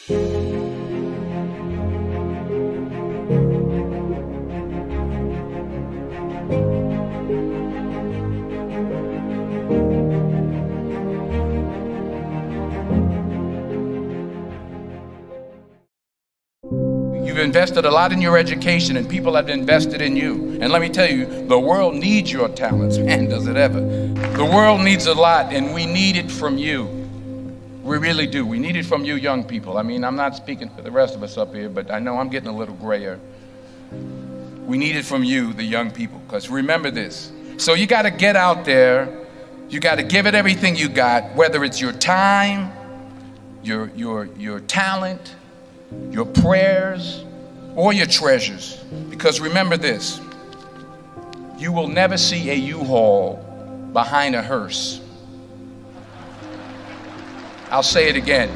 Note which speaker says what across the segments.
Speaker 1: You've invested a lot in your education, and people have invested in you. And let me tell you, the world needs your talents. Man, does it ever. The world needs a lot, and we need it from you. We really do. We need it from you young people. I mean, I'm not speaking for the rest of us up here, but I know I'm getting a little grayer. We need it from you, the young people, because remember this. So you got to get out there. You got to give it everything you got, whether it's your time, your talent, your prayers, or your treasures. Because remember this, you will never see a U-Haul behind a hearse. I'll say it again.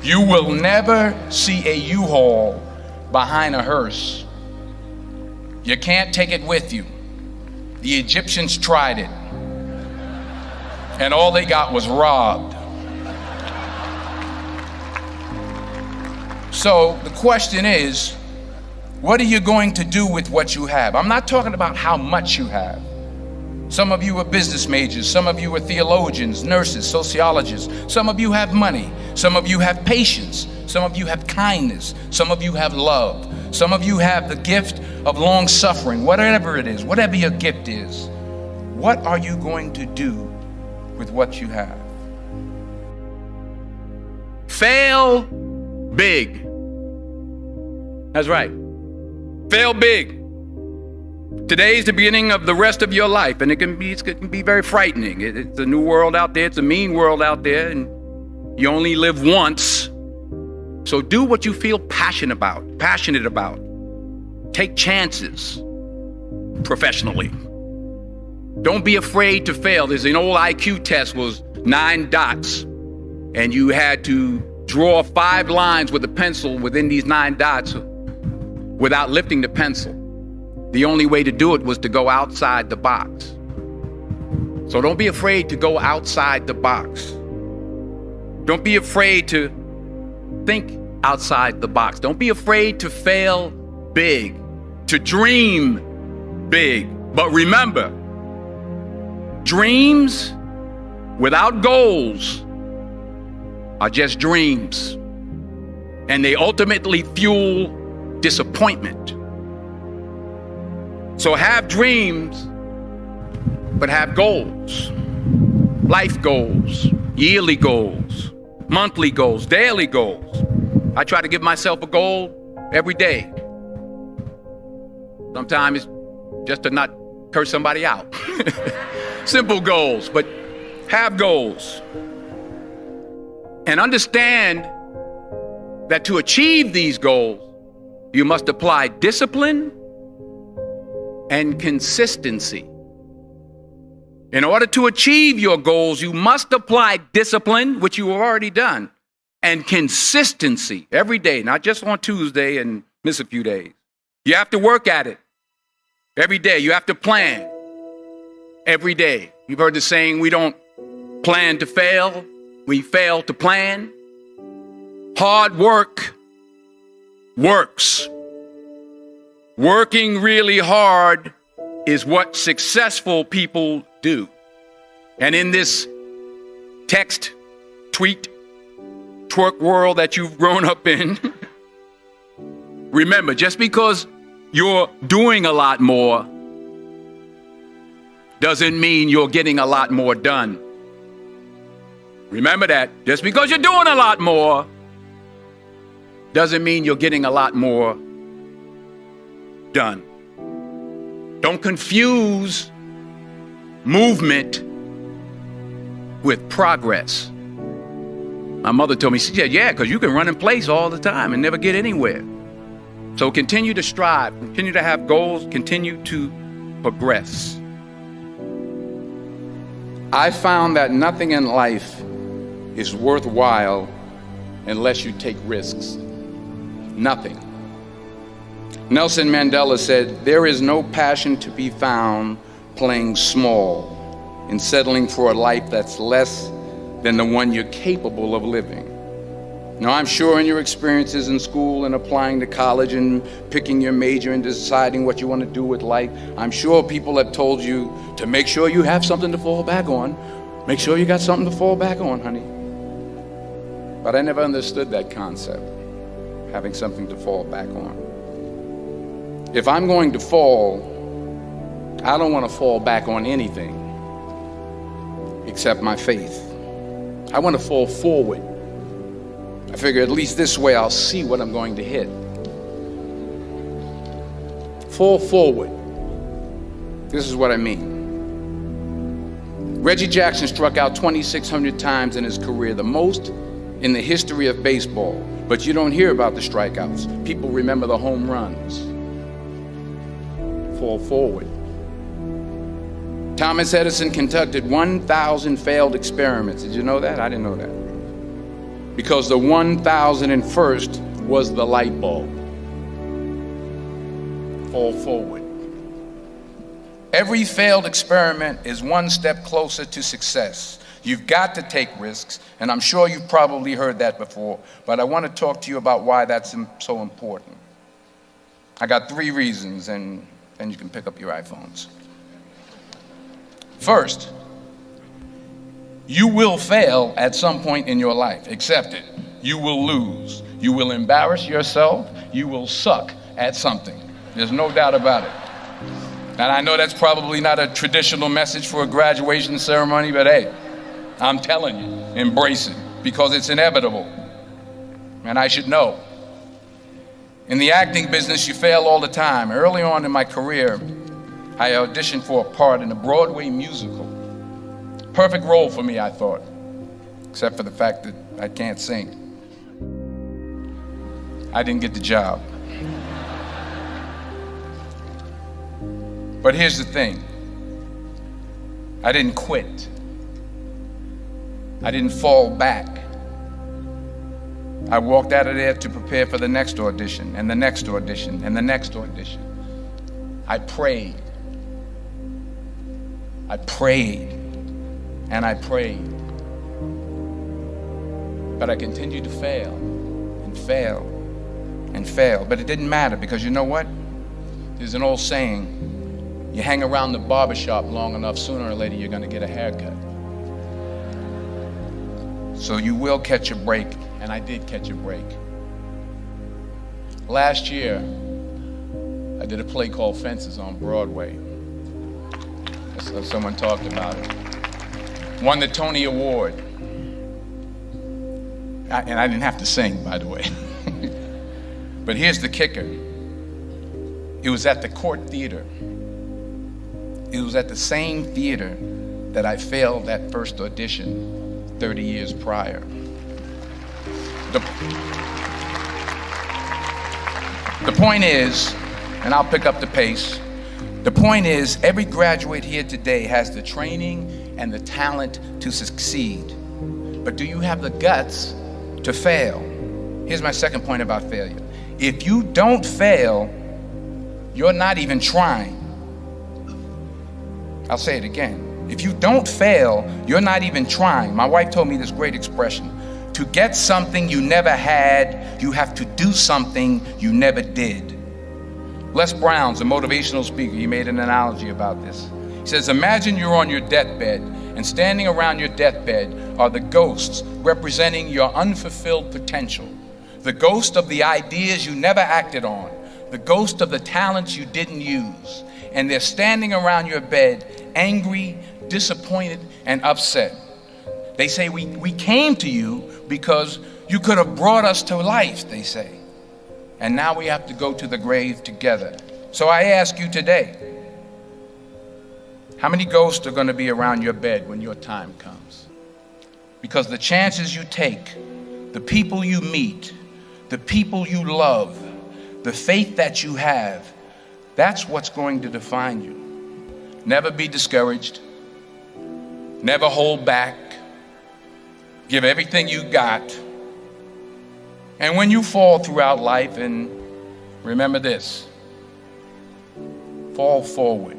Speaker 1: You will never see a U-Haul behind a hearse. You can't take it with you. The Egyptians tried it, and all they got was robbed. So the question is, what are you going to do with what you have? I'm not talking about how much you have. Some of you are business majors, some of you are theologians, nurses, sociologists. Some of you have money, some of you have patience, some of you have kindness, some of you have love, some of you have the gift of long suffering. Whatever it is, whatever your gift is, what are you going to do with what you have?
Speaker 2: Fail big. That's right. Fail big. Today's the beginning of the rest of your life, and it can be very frightening. It's a new world out there. It's a mean world out there, and you only live once. So do what you feel passionate about. Take chances professionally. Don't be afraid to fail. There's an old IQ test, was 9 dots, and you had to draw 5 lines with a pencil within these 9 dots without lifting the pencil. The only way to do it was to go outside the box. So don't be afraid to go outside the box. Don't be afraid to think outside the box. Don't be afraid to fail big, to dream big. But remember, dreams without goals are just dreams, and they ultimately fuel disappointment. So have dreams, but have goals. Life goals, yearly goals, monthly goals, daily goals. I try to give myself a goal every day. Sometimes it's just to not curse somebody out. Simple goals, but have goals. And understand that to achieve these goals, you must apply discipline and consistency. In order to achieve your goals, you must apply discipline, which you have already done, and consistency every day, not just on Tuesday and miss a few days. You have to work at it every day. You have to plan every day. You've heard the saying, we don't plan to fail, we fail to plan. Hard work works. Working really hard is what successful people do. And in this text, tweet, twerk world that you've grown up in, remember, just because you're doing a lot more doesn't mean you're getting a lot more done. Remember that. Just because you're doing a lot more doesn't mean you're getting a lot more done. Don't confuse movement with progress. My mother told me, she said, yeah, because you can run in place all the time and never get anywhere. So continue to strive, continue to have goals, continue to progress.
Speaker 1: I found that nothing in life is worthwhile unless you take risks. Nothing. Nelson Mandela said, there is no passion to be found playing small and settling for a life that's less than the one you're capable of living. Now, I'm sure in your experiences in school and applying to college and picking your major and deciding what you want to do with life, I'm sure people have told you to make sure you have something to fall back on. Make sure you got something to fall back on, honey. But I never understood that concept, having something to fall back on. If I'm going to fall, I don't want to fall back on anything except my faith. I want to fall forward. I figure at least this way I'll see what I'm going to hit. Fall forward. This is what I mean. Reggie Jackson struck out 2,600 times in his career, the most in the history of baseball. But you don't hear about the strikeouts. People remember the home runs. Fall forward. Thomas Edison conducted 1,000 failed experiments. Did you know that? I didn't know that. Because the 1,001st was the light bulb. Fall forward. Every failed experiment is one step closer to success. You've got to take risks, and I'm sure you've probably heard that before, but I want to talk to you about why that's so important. I got 3 reasons, and then you can pick up your iPhones. First, you will fail at some point in your life. Accept it. You will lose. You will embarrass yourself. You will suck at something. There's no doubt about it. And I know that's probably not a traditional message for a graduation ceremony, but hey, I'm telling you, embrace it because it's inevitable. And I should know. In the acting business, you fail all the time. Early on in my career, I auditioned for a part in a Broadway musical. Perfect role for me, I thought, except for the fact that I can't sing. I didn't get the job. But here's the thing. I didn't quit. I didn't fall back. I walked out of there to prepare for the next audition, and the next audition, and the next audition. I prayed. I prayed. And I prayed. But I continued to fail and fail and fail. But it didn't matter because you know what? There's an old saying, you hang around the barbershop long enough, sooner or later you're going to get a haircut. So you will catch a break, and I did catch a break. Last year, I did a play called Fences on Broadway. Someone talked about it. Won the Tony Award. And I didn't have to sing, by the way. But here's the kicker. It was at the Court Theater. It was at the same theater that I failed that first audition 30 years prior. The point is, and I'll pick up the pace, the point is every graduate here today has the training and the talent to succeed. But do you have the guts to fail? Here's my second point about failure. If you don't fail, you're not even trying. I'll say it again. If you don't fail, you're not even trying. My wife told me this great expression. To get something you never had, you have to do something you never did. Les Brown's a motivational speaker. He made an analogy about this. He says, imagine you're on your deathbed, and standing around your deathbed are the ghosts representing your unfulfilled potential. The ghost of the ideas you never acted on. The ghost of the talents you didn't use. And they're standing around your bed, angry, disappointed, and upset. They say, we came to you because you could have brought us to life, they say. And now we have to go to the grave together. So I ask you today, how many ghosts are going to be around your bed when your time comes? Because the chances you take, the people you meet, the people you love, the faith that you have, that's what's going to define you. Never be discouraged. Never hold back. Give everything you got. And when you fall throughout life, and remember this, fall forward.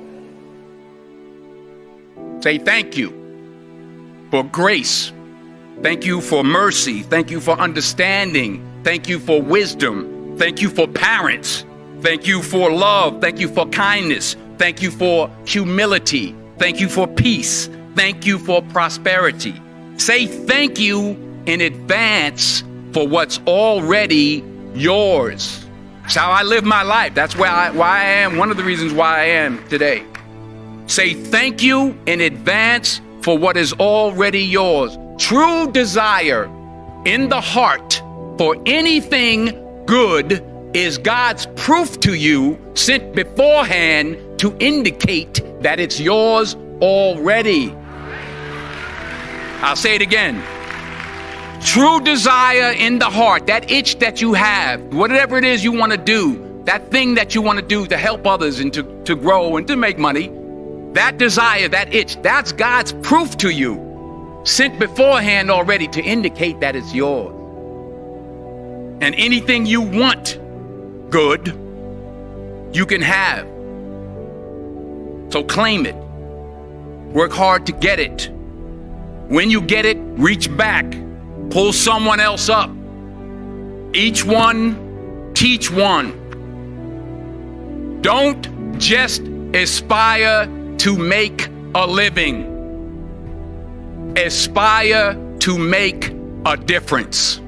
Speaker 2: Say thank you for grace Thank you for mercy. Thank you for understanding. Thank you for wisdom. Thank you for parents. Thank you for love. Thank you for kindness. Thank you for humility. Thank you for peace. Thank you for prosperity. Say thank you in advance for what's already yours. That's how I live my life. That's why I am. One of the reasons why I am today. Say thank you in advance for what is already yours. True desire in the heart for anything good is God's proof to you, sent beforehand to indicate that it's yours already. I'll say it again. True desire in the heart, that itch that you have, whatever it is you want to do, that thing that you want to do to help others and to grow and to make money, that desire, that itch, that's God's proof to you, sent beforehand already to indicate that it's yours. And anything you want good, you can have. So claim it. Work hard to get it. When you get it, reach back. Pull someone else up. Each one, teach one. Don't just aspire to make a living. Aspire to make a difference.